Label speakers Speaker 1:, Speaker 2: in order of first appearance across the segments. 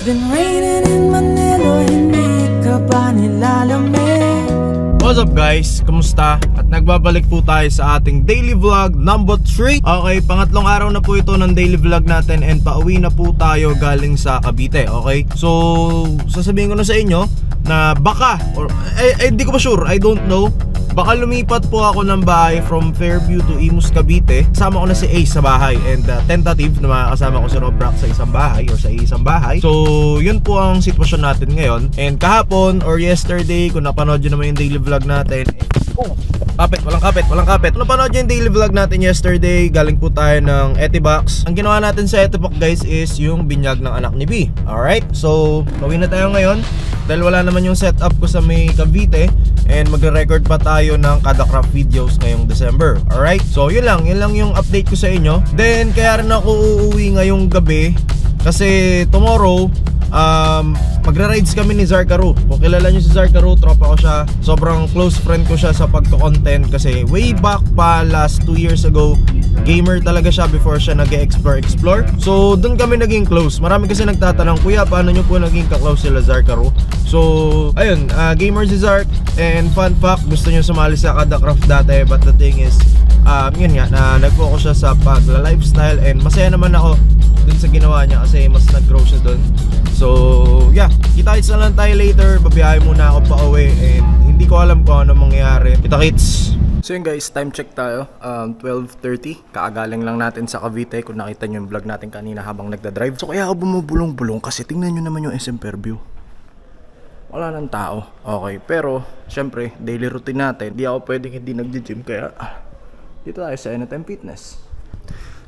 Speaker 1: been raining in Manila, hindi ka ba nilalamig?
Speaker 2: What's up guys? Kumusta? At nagbabalik po tayo sa ating daily vlog number 3. Okay, pangatlong araw na po ito ng daily vlog natin and pauwi na po tayo galing sa Cavite. Okay, so sasabihin ko na sa inyo na baka or hindi ko pa sure, I don't know, baka lumipat po ako ng bahay from Fairview to Imus, Cavite. Kasama ko na si Ace sa bahay and tentative na makakasama ko si Robrack sa isang bahay or sa isang bahay. So yun po ang sitwasyon natin ngayon. And kahapon or yesterday, kung napanood nyo naman yung daily vlog natin, walang kapit. Kung napanood nyo yung daily vlog natin yesterday, galing po tayo ng Etibox. Ang ginawa natin sa Etibox guys is yung binyag ng anak ni B. Alright, so gawin na tayo ngayon dahil wala naman yung setup ko sa may Cavite and magre-record pa tayo ng kada craft videos ngayong December. Alright, so yun lang yung update ko sa inyo. Then kaya rin ako uuwi ngayong gabi kasi tomorrow magra-rides kami ni Zarkaru. Kung kilala nyo si Zarkaru, tropa ko siya. Sobrang close friend ko siya sa pagko-content kasi way back pa last 2 years ago, gamer talaga siya before siya nag-explore. So dun kami naging close. Marami kasi nagtatanong, kuya paano nyo po naging ka-close sila Zarkaru? So ayun, gamer si Zark. And fun fact, gusto nyo sumali sa Kada Craft dati, but the thing is yun nga, nag-focus siya sa pag-lifestyle and masaya naman ako dun sa ginawa niya kasi mas nag-grow siya dun. So yeah, kita-kits na lang tayo later. Babiyahe muna ako pa uwi and hindi ko alam kung ano mangyayari. Kita-kits. So yun guys, time check tayo, 12:30. Kaagaling lang natin sa Cavite. Kung nakita nyo yung vlog natin kanina habang nagdadrive. So kaya ako bumubulong-bulong kasi tingnan nyo naman yung SM Fairview. Wala nang tao. Okay, pero syempre daily routine natin, di ako pwedeng hindi nag-gym kaya dito tayo sa Anytime Fitness.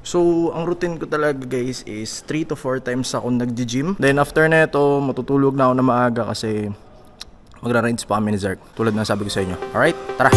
Speaker 2: So, ang routine ko talaga guys is 3 to 4 times ako nag-gym. Then after na ito, matutulog na ako na maaga kasi magra-rides pa kami ni Zark. Tulad na sabi ko sa inyo. Alright, tara!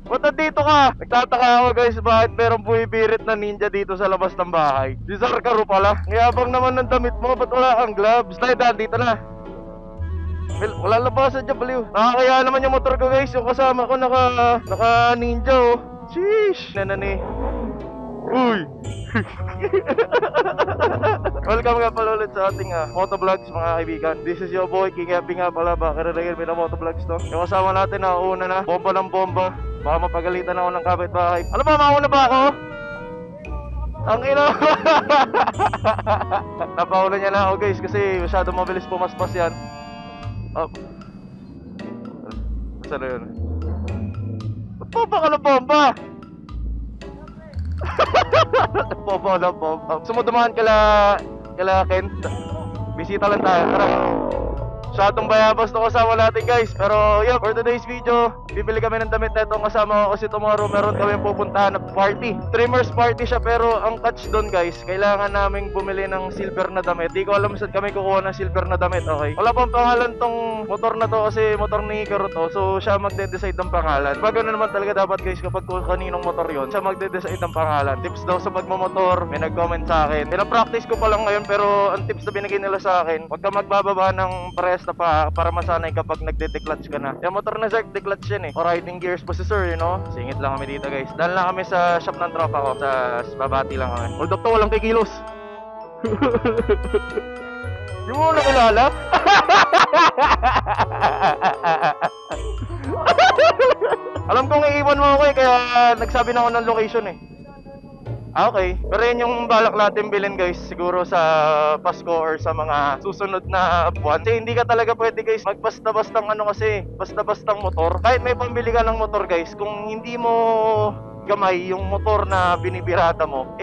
Speaker 2: Ba't nandito ka? Nagtataka ako guys, bakit merong bumibirit na ninja dito sa labas ng bahay? Si Zarkaru pala. Ngayabang naman ng damit mo, ba't wala kang gloves? Tayo daan, dito na. Well, wala labasan dyan, baliw. Nakakaya naman yung motor ko guys, yung kasama ko naka ninja oh. Sheesh, nanani. Uy! Welcome nga pala ulit sa ating motovlogs mga kaibigan. This is your boy King Happy nga pala. Bakit rin may na motovlogs to? Yung kasama natin na una na, bomba ng bomba. Baka mapagalitan ako ng kapitbahay. Ano ba, mauna ba ako? Ang ina. Napauna niya na ako guys kasi masyado mabilis pumaspas yan. Oh. Saan na yun? Ba't bomba ka ng bomba? Bomba na bomba. Sumudumahan kala Kent. Bisita lang tayo, tara. Masyadong bayabas to kasama natin guys. Pero yeah, for today's video, bibili kami ng damit na itong kasama ko kasi tomorrow meron kami pupuntahan na party. Trimmers party siya pero ang catch doon guys, kailangan naming bumili ng silver na damit. Di ko alam saan kami kukuha ng silver na damit, okay? Wala pang pangalan tong motor na to kasi motor ni Hikaru to. So siya magde-decide ng pangalan. Pag ano naman talaga dapat guys, kapag kaninong motor yon, siya magde-decide ng pangalan. Tips daw sa pagmamotor, may nag-comment sa akin. Pina-practice ko pa lang ngayon pero ang tips na binigay nila sa akin, huwag ka magbababa ng pares na pa para masanay kapag nagde-declutch ka na. Yung motor na Zark, declutch yan eh. O riding gears po si sir, you know. Singit lang kami dito guys. Dahil lang kami sa shop ng tropa ko. Sa babati lang kami. Hold up to, walang kikilos. Yung mo nakilala? Alam kong iiwan mo ako eh, kaya nagsabi na ako ng location eh. Okay, pero yun yung balak natin bilhin guys, siguro sa Pasko or sa mga susunod na buwan. Kasi hindi ka talaga pwede guys magbasta-bastang kasi, basta-bastang motor. Kahit may pambili ka ng motor guys, kung hindi mo gamay yung motor na binibirata mo,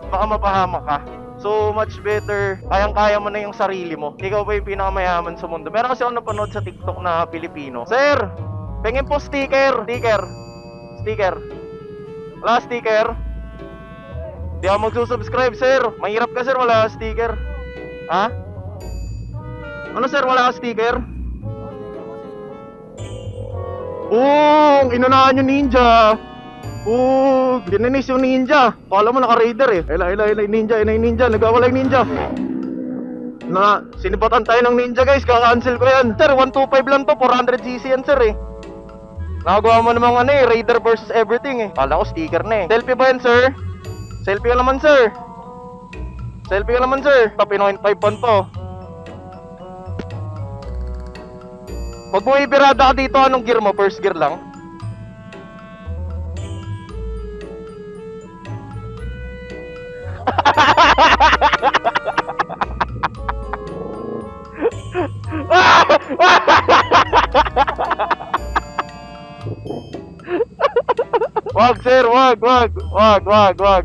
Speaker 2: baka mapahamak ka. So much better, kayang-kaya mo na yung sarili mo. Ikaw pa yung pinakamayaman sa mundo. Meron kasi ako napanood sa TikTok na Pilipino. Sir, pengin po sticker. Wala sticker? Di ako magsusubscribe sir. Mahirap ka sir, wala sticker. Ha? Ano sir, wala ka sticker? Inunahan yung ninja. Dinanis yung ninja. Kala mo naka-raider eh. Ninja, nagwawala yung ninja. Sinipatan tayo ng ninja guys, kaka-cancel ko yan. Sir, 125 lang to, 400cc yan sir eh. Nakagawa mo namang raider versus everything eh. Kala ko sticker na eh. Selfie ba yan sir? Selfie ka naman sir. Top 1.5 pan to. Pag buwibirada ka dito, anong gear mo? First gear lang? Wag sir, wag.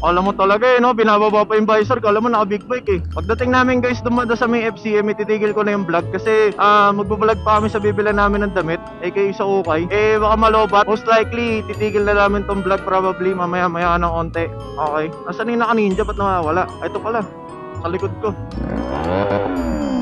Speaker 2: Alam mo talaga no, binababa pa yung visor, kala mo naka big bike eh. Pagdating namin guys, dumada sa may FCM, ititigil ko na yung vlog kasi magbablog pa kami sa bibila namin ng damit, aka sa ukay. Baka malobat, most likely titigil na namin tong vlog probably mamaya ng onte. Okay, asan yung naka-ninja, ba't nawawala? Ito pala, sa likod ko.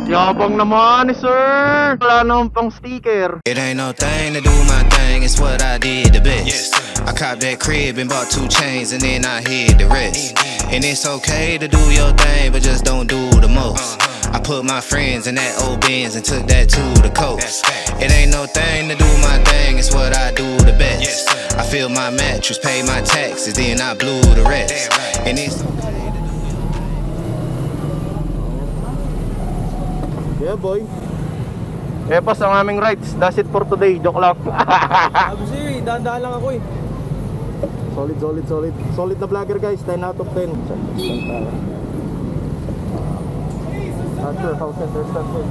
Speaker 2: Yabang naman eh sir, wala naman pang sticker.
Speaker 3: It ain't no thing to do my thing, it's what I did the best. I copped that crib and bought 2 chains and then I hid the rest. And it's okay to do your thing, but just don't do the most. I put my friends in that old Benz and took that to the coast. It ain't no thing to do my thing, it's what I do the best. I fill my mattress, pay my taxes, then I blew the rest. And it's
Speaker 2: yeah boy. Pas ang aming rides. That's it for today. Joke lang.
Speaker 1: Sabi sa'yo dahan-dahan lang ako eh.
Speaker 2: Solid na vlogger guys. 10 out of 10. Not sure how center stand is.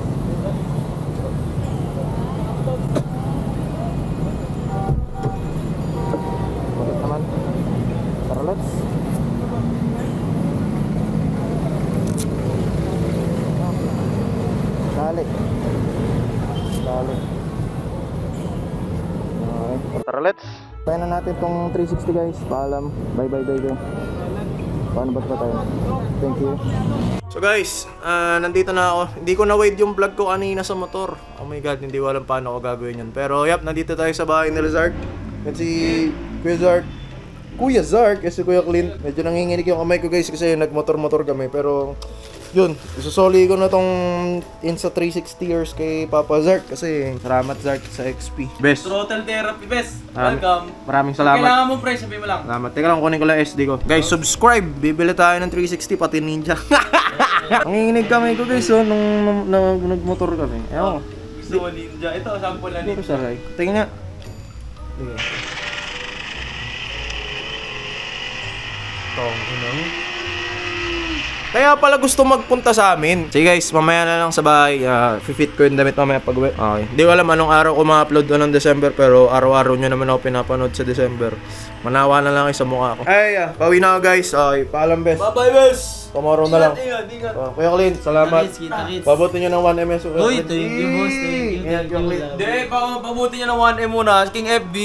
Speaker 2: Solid naman. Tara, let's. Dali. Okay. Tara, let's. Tayo na natin tong 360 guys. Paalam. Bye. Paano ba tayo? Thank you. So guys, nandito na ako. Hindi ko na-wait yung vlog ko kanina sa motor. Oh my god, hindi ko alam paano ako gagawin yun. Pero yap, nandito tayo sa bahay ni Zark. At si Kuya Zark, kasi Kuya Clint. Medyo nanginginig yung kamay ko guys kasi nagmotor-motor kami. Pero yun, isusoli ko na tong Insta 360 years kay Papa Zark kasi salamat Zark sa XP. Best.
Speaker 1: Throttle therapy, best. Welcome.
Speaker 2: Maraming salamat.
Speaker 1: Kailangan mo pre, sabi mo lang.
Speaker 2: Salamat. Teka lang, kunin ko lang SD ko. Guys, subscribe. Bibili tayo ng 360 pati ninja. Nanginginig kami ko guys nung nagmotor kami. Ewan ko.
Speaker 1: Gusto mo ninja? Ito, sample na ninja.
Speaker 2: Saray. Tingnan nga. Sige. Kaya pala gusto magpunta sa amin. Sige guys, mamaya na lang sa bahay. Fit ko yung damit mamaya pag uwi. Okay. Hindi ko alam anong araw ko ma-upload doon ng December, pero araw-araw nyo naman ako pinapanood sa December. Manawa na lang kayo sa mukha ko. Ay, pauwi na ako guys. Okay, paalam best.
Speaker 1: Bye-bye best.
Speaker 2: Tomorrow na lang.
Speaker 1: Ingat.
Speaker 2: Kuya Clint, salamat.
Speaker 1: Kita-kits.
Speaker 2: Pabuti nyo ng 1MS.
Speaker 1: Uy, thank you boss. Thank you. Hindi, pabuti nyo ng 1M muna. King FB.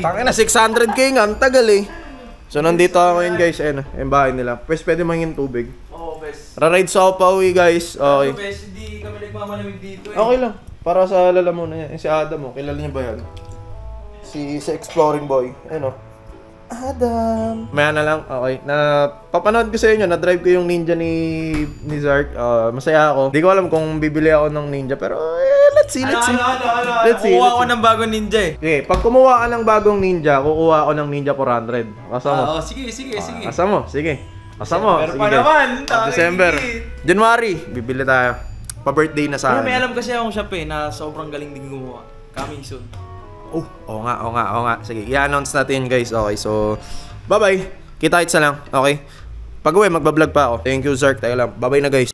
Speaker 2: Tangina, 600k nga. Ang tagal eh. So nandito ako ngayon guys, yung bahay nila. Pwede mangin tubig.
Speaker 1: Oo, best.
Speaker 2: Ra-ride sa ako pa uwi guys. Okay.
Speaker 1: Best, hindi kami nagmamalamig dito eh.
Speaker 2: Okay lang. Para sa lalamunan yan. Si Adam kilala niya ba yan? Si Exploring Boy. Adam. Maya na lang, okay. Papanood ko sa inyo, na-drive ko yung ninja ni Zark. Masaya ako. Hindi ko alam kung bibili ako ng ninja, pero let's see.
Speaker 1: Kukuha ko ng bagong ninja eh.
Speaker 2: Okay, pag kumuha ka ng bagong ninja, kukuha ako ng ninja 400. Asa mo?
Speaker 1: Oo, sige.
Speaker 2: Asa mo? Sige. Asa mo?
Speaker 1: December pa naman.
Speaker 2: December. January, bibili tayo. Pa-birthday na sa akin.
Speaker 1: May alam kasi akong shop na sobrang galing din gumawa. Coming soon.
Speaker 2: Oo nga. Sige, i-announce natin guys. Okay, so bye-bye. Kita-kits na lang. Okay. Pag-uwi, magbablog pa ako. Thank you, Zark. Tayo lang. Bye-bye na guys.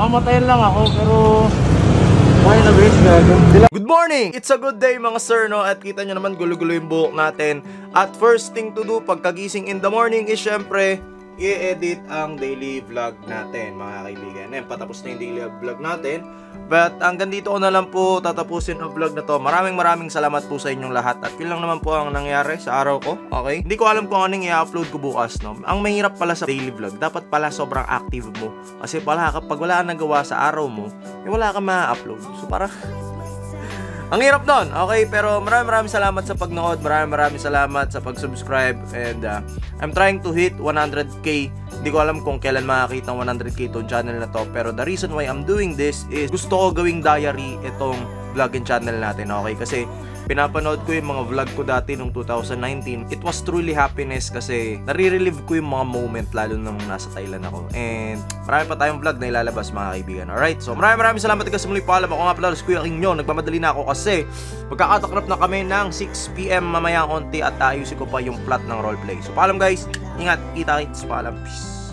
Speaker 2: Matayin lang ako, pero okay na guys, Good morning! It's a good day mga sir, no? At kita nyo naman, gulo-gulo yung buhok natin. At first thing to do, pagkagising in the morning is syempre, i-edit ang daily vlog natin, mga kaibigan. Ayan, patapos na yung daily vlog natin. But hanggang dito ko na lang po tatapusin ang vlog na to. Maraming salamat po sa inyong lahat. At yun lang naman po ang nangyari sa araw ko. Okay? Hindi ko alam kung anong i-upload ko bukas, no? Ang mahirap pala sa daily vlog, dapat pala sobrang active mo. Kasi pala kapag wala kang nagawa sa araw mo, wala kang ma-upload. So parang ang hirap nun, okay? Pero maraming salamat sa pagnood. Maraming salamat sa pag-subscribe. And I'm trying to hit 100k. Hindi ko alam kung kailan makakita ang 100k itong channel na to. Pero the reason why I'm doing this is gusto ko gawing diary itong vlogging channel natin, okay? Kasi pinapanood ko yung mga vlog ko dati noong 2019. It was truly happiness kasi nare-relive ko yung mga moment lalo nung nasa Thailand ako. And marami pa tayong vlog na ilalabas, mga kaibigan. Alright? So maraming salamat kasi muli paalam. Ako nga pala, Kuya King nyo. Nagmamadali na ako kasi magkakatakrap na kami ng 6 PM mamaya konti at ayusin ko pa yung plot ng roleplay. So paalam guys. Ingat. Kita-kits. Paalam. Peace.